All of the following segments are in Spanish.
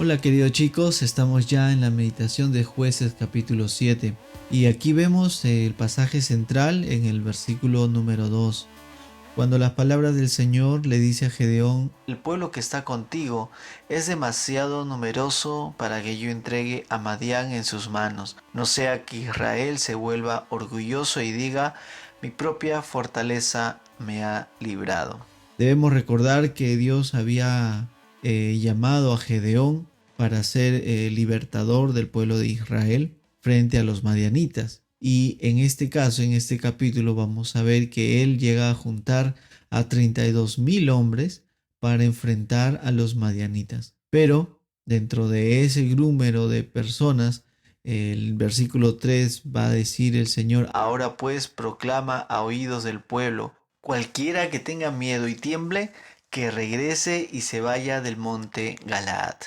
Hola queridos chicos, estamos ya en la meditación de Jueces capítulo 7 y aquí vemos el pasaje central en el versículo número 2, cuando las palabras del Señor le dice a Gedeón: el pueblo que está contigo es demasiado numeroso para que yo entregue a Madián en sus manos, no sea que Israel se vuelva orgulloso y diga: mi propia fortaleza me ha librado. Debemos recordar que Dios había llamado a Gedeón para ser libertador del pueblo de Israel frente a los madianitas. Y en este caso, en este capítulo, vamos a ver que él llega a juntar a 32,000 hombres para enfrentar a los madianitas. Pero dentro de ese número de personas, el versículo 3 va a decir el Señor: ahora pues proclama a oídos del pueblo: cualquiera que tenga miedo y tiemble, que regrese y se vaya del monte Galaad.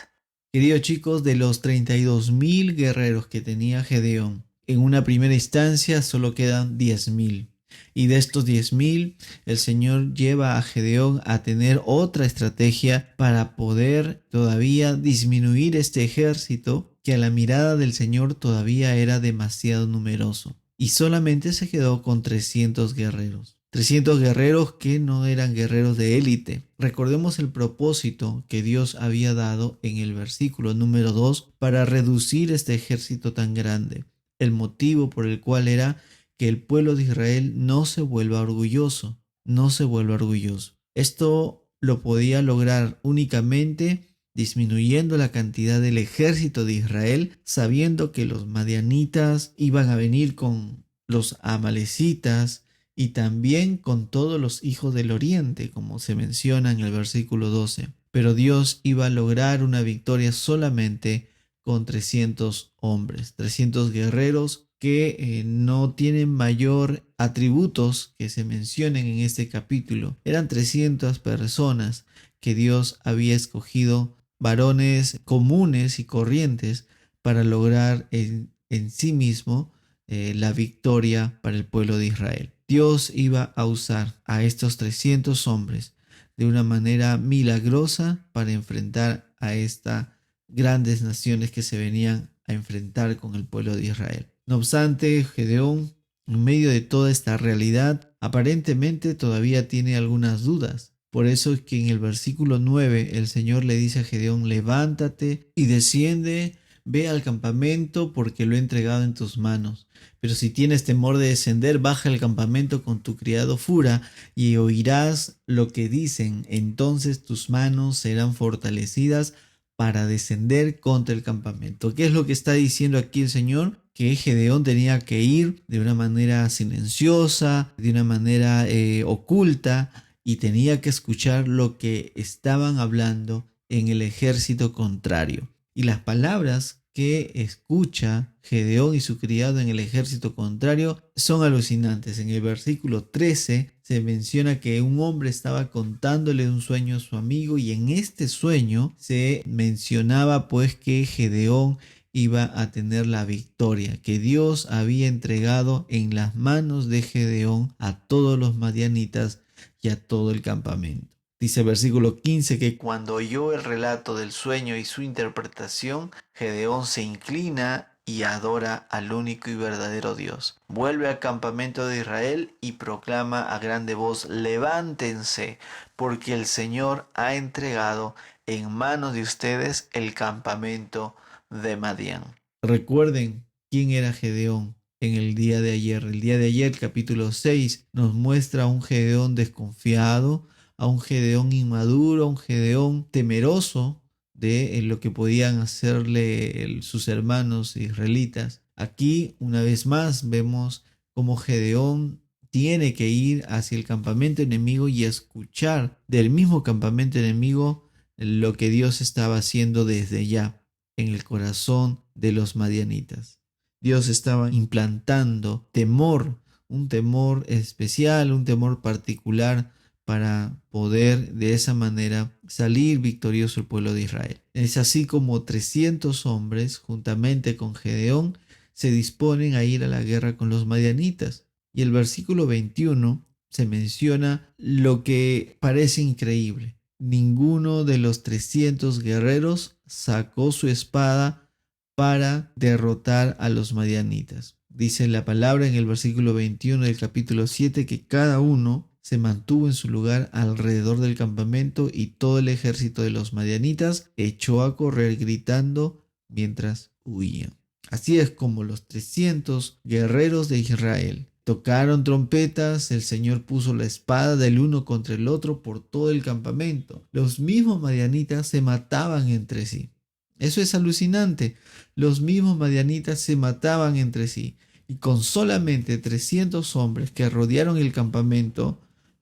Queridos chicos, de los 32,000 guerreros que tenía Gedeón, en una primera instancia solo quedan 10,000. Y de estos 10,000, el Señor lleva a Gedeón a tener otra estrategia para poder todavía disminuir este ejército que a la mirada del Señor todavía era demasiado numeroso. Y solamente se quedó con 300 guerreros. 300 guerreros que no eran guerreros de élite. Recordemos el propósito que Dios había dado en el versículo número 2 para reducir este ejército tan grande. El motivo por el cual era que el pueblo de Israel no se vuelva orgulloso, no se vuelva orgulloso. Esto lo podía lograr únicamente disminuyendo la cantidad del ejército de Israel, sabiendo que los madianitas iban a venir con los amalecitas y también con todos los hijos del oriente, como se menciona en el versículo 12. Pero Dios iba a lograr una victoria solamente con 300 hombres, 300 guerreros que no tienen mayor atributos que se mencionen en este capítulo. Eran 300 personas que Dios había escogido, varones comunes y corrientes, para lograr en sí mismo la victoria para el pueblo de Israel. Dios iba a usar a estos 300 hombres de una manera milagrosa para enfrentar a estas grandes naciones que se venían a enfrentar con el pueblo de Israel. No obstante, Gedeón, en medio de toda esta realidad, aparentemente todavía tiene algunas dudas. Por eso es que en el versículo 9 el Señor le dice a Gedeón: levántate y desciende, ve al campamento, porque lo he entregado en tus manos. Pero si tienes temor de descender, baja al campamento con tu criado Fura y oirás lo que dicen. Entonces tus manos serán fortalecidas para descender contra el campamento. ¿Qué es lo que está diciendo aquí el Señor? Que Gedeón tenía que ir de una manera silenciosa, de una manera oculta, y tenía que escuchar lo que estaban hablando en el ejército contrario. Y las palabras que escucha Gedeón y su criado en el ejército contrario son alucinantes. En el versículo 13 se menciona que un hombre estaba contándole un sueño a su amigo, y en este sueño se mencionaba pues que Gedeón iba a tener la victoria, que Dios había entregado en las manos de Gedeón a todos los madianitas y a todo el campamento. Dice el versículo 15 que cuando oyó el relato del sueño y su interpretación, Gedeón se inclina y adora al único y verdadero Dios. Vuelve al campamento de Israel y proclama a grande voz: levántense, porque el Señor ha entregado en manos de ustedes el campamento de Madián. Recuerden quién era Gedeón en el día de ayer. El día de ayer, capítulo 6, nos muestra a un Gedeón desconfiado, a un Gedeón inmaduro, a un Gedeón temeroso de lo que podían hacerle sus hermanos israelitas. Aquí, una vez más, vemos cómo Gedeón tiene que ir hacia el campamento enemigo y escuchar del mismo campamento enemigo lo que Dios estaba haciendo desde ya en el corazón de los madianitas. Dios estaba implantando temor, un temor especial, un temor particular, para poder de esa manera salir victorioso el pueblo de Israel. Es así como 300 hombres, juntamente con Gedeón, se disponen a ir a la guerra con los madianitas. Y el versículo 21 se menciona lo que parece increíble. ninguno de los 300 guerreros sacó su espada para derrotar a los madianitas. Dice la palabra en el versículo 21 del capítulo 7 que cada uno se mantuvo en su lugar alrededor del campamento y todo el ejército de los madianitas echó a correr gritando mientras huían. Así es como los 300 guerreros de Israel tocaron trompetas, el Señor puso la espada del uno contra el otro por todo el campamento. Los mismos madianitas se mataban entre sí. Eso es alucinante. Los mismos madianitas se mataban entre sí. Y con solamente 300 hombres que rodearon el campamento,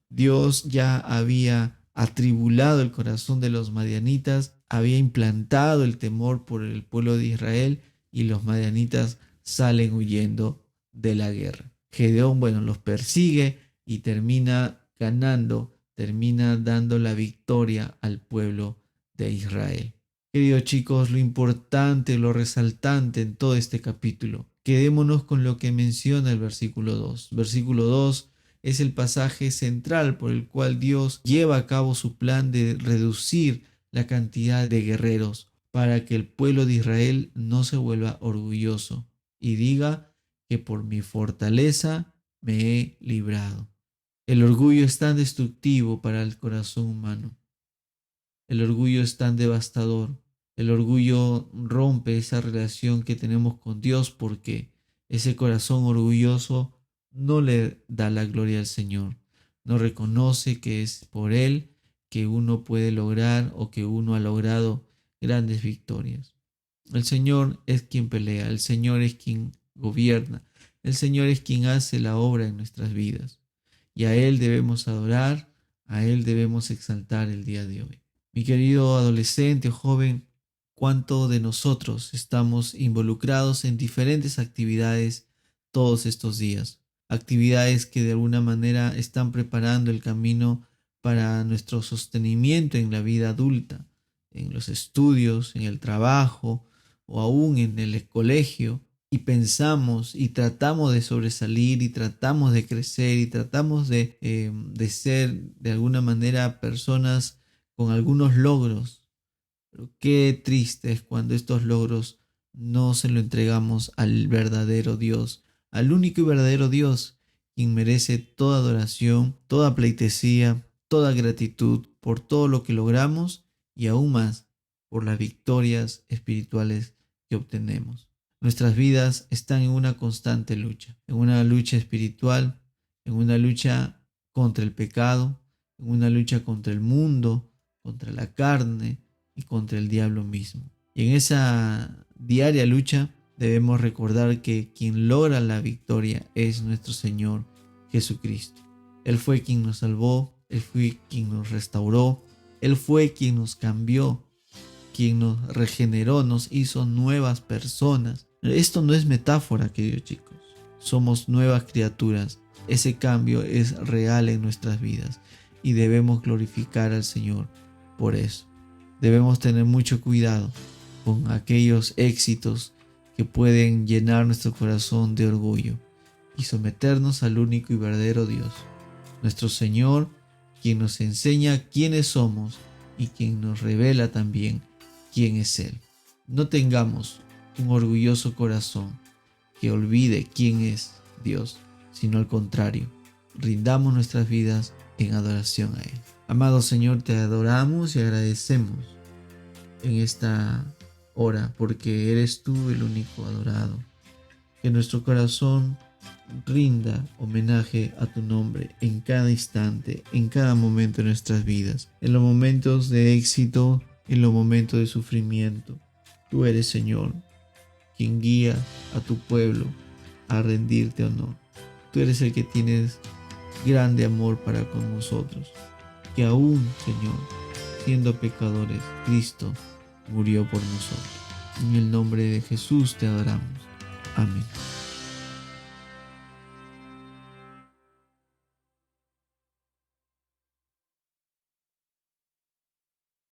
Dios ya había atribulado el corazón de los madianitas, había implantado el temor por el pueblo de Israel y los madianitas salen huyendo de la guerra. Gedeón, los persigue y termina ganando, termina dando la victoria al pueblo de Israel. Queridos chicos, lo importante, lo resaltante en todo este capítulo, quedémonos con lo que menciona el versículo 2. Versículo 2 es el pasaje central por el cual Dios lleva a cabo su plan de reducir la cantidad de guerreros para que el pueblo de Israel no se vuelva orgulloso y diga que por mi fortaleza me he librado. El orgullo es tan destructivo para el corazón humano. El orgullo es tan devastador. El orgullo rompe esa relación que tenemos con Dios porque ese corazón orgulloso no le da la gloria al Señor. No reconoce que es por Él que uno puede lograr o que uno ha logrado grandes victorias. El Señor es quien pelea, el Señor es quien gobierna, el Señor es quien hace la obra en nuestras vidas. Y a Él debemos adorar, a Él debemos exaltar el día de hoy. Mi querido adolescente o joven, ¿cuánto de nosotros estamos involucrados en diferentes actividades todos estos días? Actividades que de alguna manera están preparando el camino para nuestro sostenimiento en la vida adulta, en los estudios, en el trabajo o aún en el colegio, y pensamos y tratamos de sobresalir y tratamos de crecer y tratamos de ser de alguna manera personas con algunos logros. Pero qué triste es cuando estos logros no se lo entregamos al verdadero Dios, al único y verdadero Dios, quien merece toda adoración, toda pleitesía, toda gratitud por todo lo que logramos y aún más por las victorias espirituales que obtenemos. Nuestras vidas están en una constante lucha, en una lucha espiritual, en una lucha contra el pecado, en una lucha contra el mundo, contra la carne y contra el diablo mismo. Y en esa diaria lucha debemos recordar que quien logra la victoria es nuestro Señor Jesucristo. Él fue quien nos salvó, Él fue quien nos restauró, Él fue quien nos cambió, quien nos regeneró, nos hizo nuevas personas. Esto no es metáfora, queridos chicos. Somos nuevas criaturas. Ese cambio es real en nuestras vidas y debemos glorificar al Señor por eso. Debemos tener mucho cuidado con aquellos éxitos que pueden llenar nuestro corazón de orgullo y someternos al único y verdadero Dios, nuestro Señor, quien nos enseña quiénes somos y quien nos revela también quién es Él. No tengamos un orgulloso corazón que olvide quién es Dios, sino al contrario, rindamos nuestras vidas en adoración a Él. Amado Señor, te adoramos y agradecemos en esta hora porque eres tú el único adorado. Que nuestro corazón rinda homenaje a tu nombre en cada instante, en cada momento de nuestras vidas, en los momentos de éxito, en los momentos de sufrimiento. Tú eres, Señor, quien guía a tu pueblo a rendirte honor. Tú eres el que tienes grande amor para con nosotros, que aún, Señor, siendo pecadores, Cristo murió por nosotros. En el nombre de Jesús te adoramos. Amén.